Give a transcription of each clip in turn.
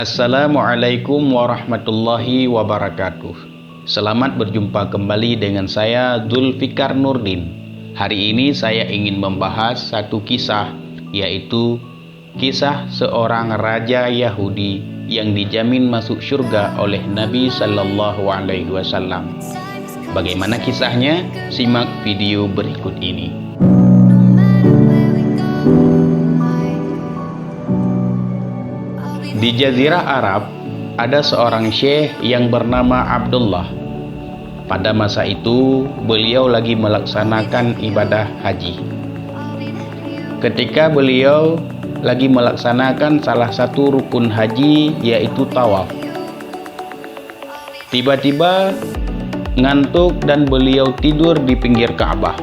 Assalamualaikum warahmatullahi wabarakatuh. Selamat berjumpa kembali dengan saya Zulfikar Nurdin. Hari ini saya ingin membahas satu kisah, yaitu kisah seorang raja Yahudi yang dijamin masuk surga oleh Nabi Sallallahu Alaihi Wasallam. Bagaimana kisahnya? Simak video berikut ini. Di Jazirah Arab, ada seorang syekh yang bernama Abdullah. Pada masa itu, beliau lagi melaksanakan ibadah haji. Ketika beliau lagi melaksanakan salah satu rukun haji, yaitu tawaf, tiba-tiba ngantuk dan beliau tidur di pinggir Ka'bah.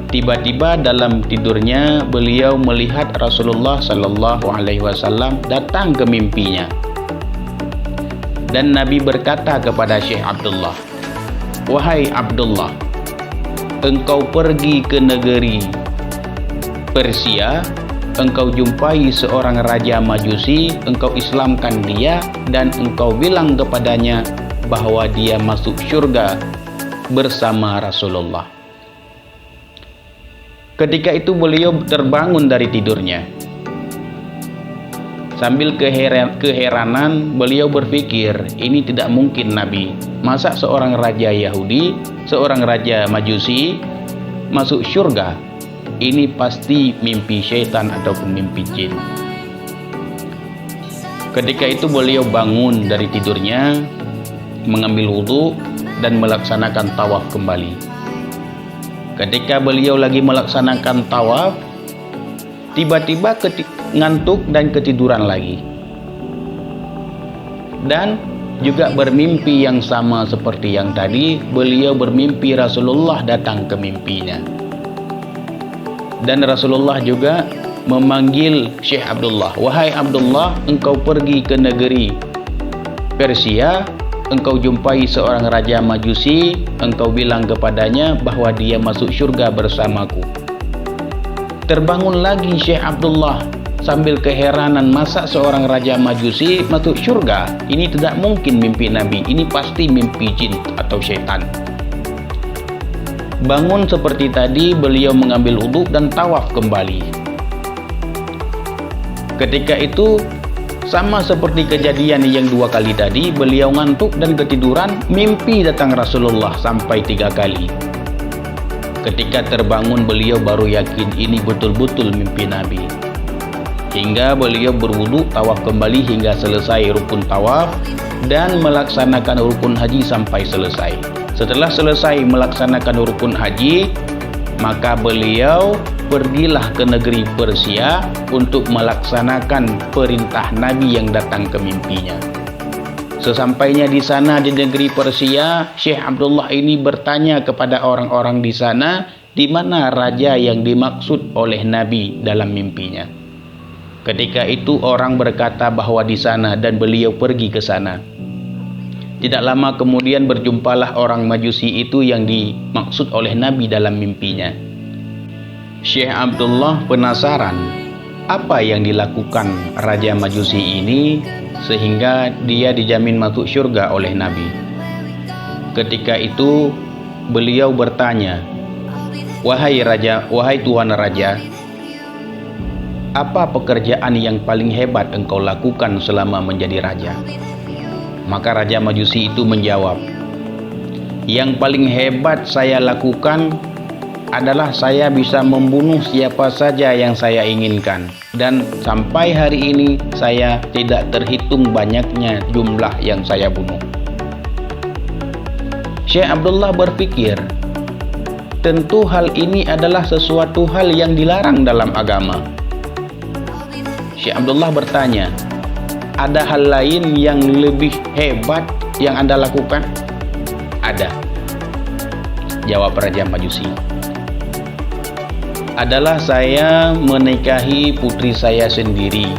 Tiba-tiba dalam tidurnya beliau melihat Rasulullah Sallallahu Alaihi Wasallam datang ke mimpinya. Dan Nabi berkata kepada Syekh Abdullah, "Wahai Abdullah, engkau pergi ke negeri Persia, engkau jumpai seorang raja Majusi, engkau Islamkan dia dan engkau bilang kepadanya bahwa dia masuk surga bersama Rasulullah." Ketika itu beliau terbangun dari tidurnya. Sambil keheranan, beliau berpikir, ini tidak mungkin Nabi. Masa seorang raja Yahudi, seorang raja Majusi masuk surga? Ini pasti mimpi syaitan ataupun mimpi jin. Ketika itu beliau bangun dari tidurnya, mengambil wudhu dan melaksanakan tawaf kembali. Ketika beliau lagi melaksanakan tawaf, tiba-tiba ngantuk dan ketiduran lagi. Dan juga bermimpi yang sama seperti yang tadi, beliau bermimpi Rasulullah datang ke mimpinya. Dan Rasulullah juga memanggil Syekh Abdullah, "Wahai Abdullah, engkau pergi ke negeri Persia, engkau jumpai seorang raja Majusi, engkau bilang kepadanya bahwa dia masuk surga bersamaku." Terbangun lagi Syekh Abdullah sambil keheranan, masa seorang raja Majusi masuk surga? Ini tidak mungkin mimpi Nabi, ini pasti mimpi jin atau syaitan. Bangun seperti tadi, beliau mengambil wudhu dan tawaf kembali. Ketika itu sama seperti kejadian yang dua kali tadi, beliau ngantuk dan ketiduran, mimpi datang Rasulullah sampai 3 kali. Ketika terbangun beliau baru yakin ini betul-betul mimpi Nabi. Hingga beliau berwudu, tawaf kembali hingga selesai rukun tawaf dan melaksanakan rukun haji sampai selesai. Setelah selesai melaksanakan rukun haji, maka beliau pergilah ke negeri Persia untuk melaksanakan perintah Nabi yang datang ke mimpinya. Sesampainya di sana di negeri Persia, Syekh Abdullah ini bertanya kepada orang-orang di sana, di mana raja yang dimaksud oleh Nabi dalam mimpinya. Ketika itu orang berkata bahwa di sana dan beliau pergi ke sana. Tidak lama kemudian berjumpalah orang Majusi itu yang dimaksud oleh Nabi dalam mimpinya. Syekh Abdullah penasaran apa yang dilakukan raja Majusi ini sehingga dia dijamin masuk surga oleh Nabi. Ketika itu beliau bertanya, "Wahai raja, wahai tuan raja, apa pekerjaan yang paling hebat engkau lakukan selama menjadi raja?" Maka raja Majusi itu menjawab, "Yang paling hebat saya lakukan adalah saya bisa membunuh siapa saja yang saya inginkan, dan sampai hari ini saya tidak terhitung banyaknya jumlah yang saya bunuh." Syekh Abdullah berpikir, tentu hal ini adalah sesuatu hal yang dilarang dalam agama. Syekh Abdullah bertanya, "Ada hal lain yang lebih hebat yang Anda lakukan?" "Ada," jawab raja Majusi. "Adalah saya menikahi putri saya sendiri."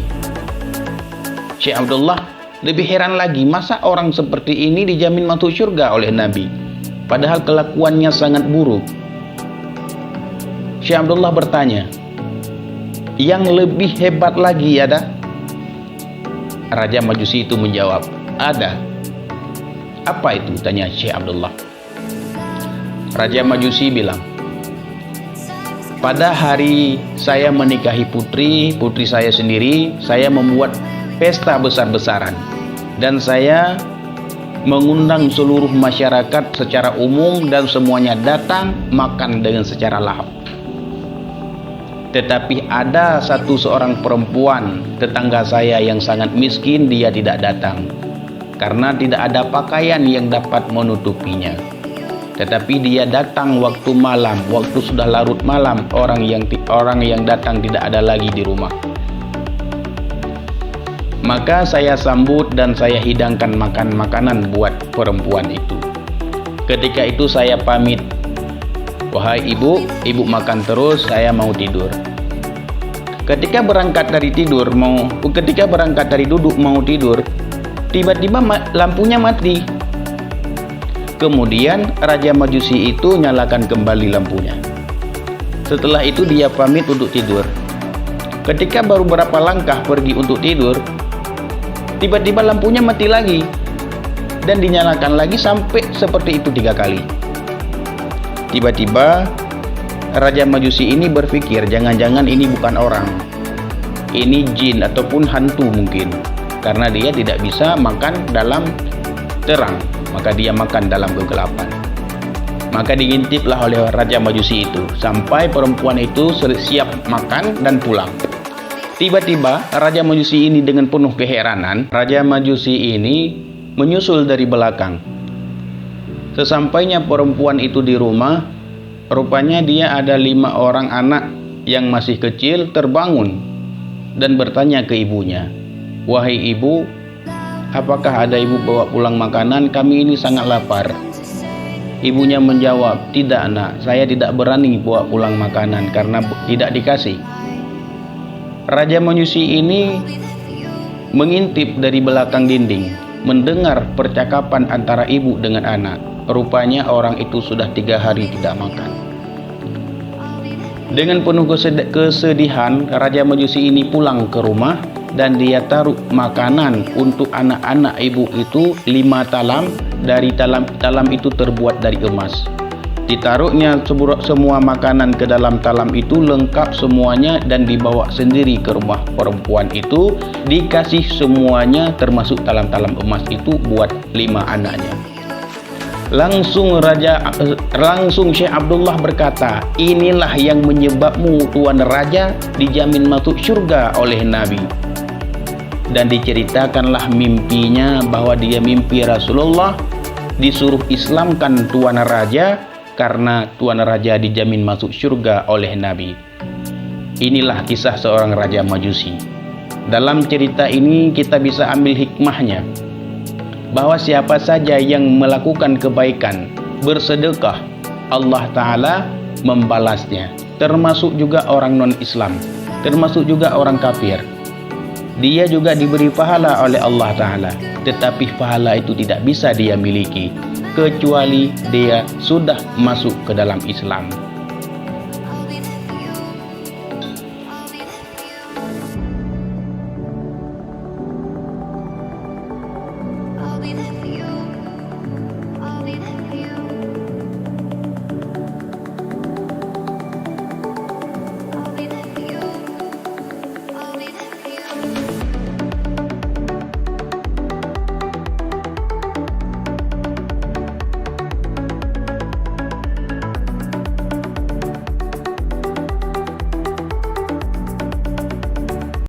Syekh Abdullah lebih heran lagi, masa orang seperti ini dijamin masuk surga oleh Nabi, padahal kelakuannya sangat buruk. Syekh Abdullah bertanya, "Yang lebih hebat lagi ada?" Raja Majusi itu menjawab, "Ada." "Apa itu?" tanya Syekh Abdullah. Raja Majusi bilang, "Pada hari saya menikahi putri saya sendiri, saya membuat pesta besar-besaran dan saya mengundang seluruh masyarakat secara umum dan semuanya datang makan dengan secara lahap. Tetapi ada seorang perempuan tetangga saya yang sangat miskin, dia tidak datang karena tidak ada pakaian yang dapat menutupinya. Tetapi dia datang waktu malam, waktu sudah larut malam, orang yang datang tidak ada lagi di rumah. Maka saya sambut dan saya hidangkan makanan buat perempuan itu. Ketika itu saya pamit, 'Wahai ibu makan terus, saya mau tidur.' Ketika berangkat dari duduk mau tidur, tiba-tiba lampunya mati. Kemudian Raja Majusi itu nyalakan kembali lampunya. Setelah itu dia pamit untuk tidur. Ketika baru berapa langkah pergi untuk tidur, tiba-tiba lampunya mati lagi dan dinyalakan lagi sampai seperti itu 3 kali. Tiba-tiba Raja Majusi ini berpikir, jangan-jangan ini bukan orang, ini jin ataupun hantu mungkin, karena dia tidak bisa makan dalam terang, maka dia makan dalam kegelapan. Maka diintiplah oleh Raja Majusi itu sampai perempuan itu siap makan dan pulang. Tiba-tiba Raja Majusi ini dengan penuh keheranan, Raja Majusi ini menyusul dari belakang. Sesampainya perempuan itu di rumah, rupanya dia ada 5 orang anak yang masih kecil terbangun dan bertanya ke ibunya, "Wahai ibu, apakah ada ibu bawa pulang makanan? Kami ini sangat lapar." Ibunya menjawab, "Tidak nak, saya tidak berani bawa pulang makanan karena tidak dikasih." Raja Majusi ini mengintip dari belakang dinding, mendengar percakapan antara ibu dengan anak. Rupanya orang itu sudah 3 hari tidak makan. Dengan penuh kesedihan, Raja Majusi ini pulang ke rumah dan dia taruh makanan untuk anak-anak ibu itu 5 talam. Dari talam itu terbuat dari emas. Ditaruhnya semua makanan ke dalam talam itu lengkap semuanya dan dibawa sendiri ke rumah perempuan itu, dikasih semuanya termasuk talam-talam emas itu buat 5 anaknya. Langsung Syekh Abdullah berkata, "Inilah yang menyebabmu Tuan Raja dijamin masuk surga oleh Nabi." Dan diceritakanlah mimpinya bahwa dia mimpi Rasulullah disuruh Islamkan Tuan Raja karena Tuan Raja dijamin masuk surga oleh Nabi. Inilah kisah seorang Raja Majusi. Dalam cerita ini kita bisa ambil hikmahnya, bahwa siapa saja yang melakukan kebaikan, bersedekah, Allah Ta'ala membalasnya. Termasuk juga orang non-Islam, termasuk juga orang kafir. Dia juga diberi pahala oleh Allah Ta'ala, tetapi pahala itu tidak bisa dia miliki kecuali dia sudah masuk ke dalam Islam.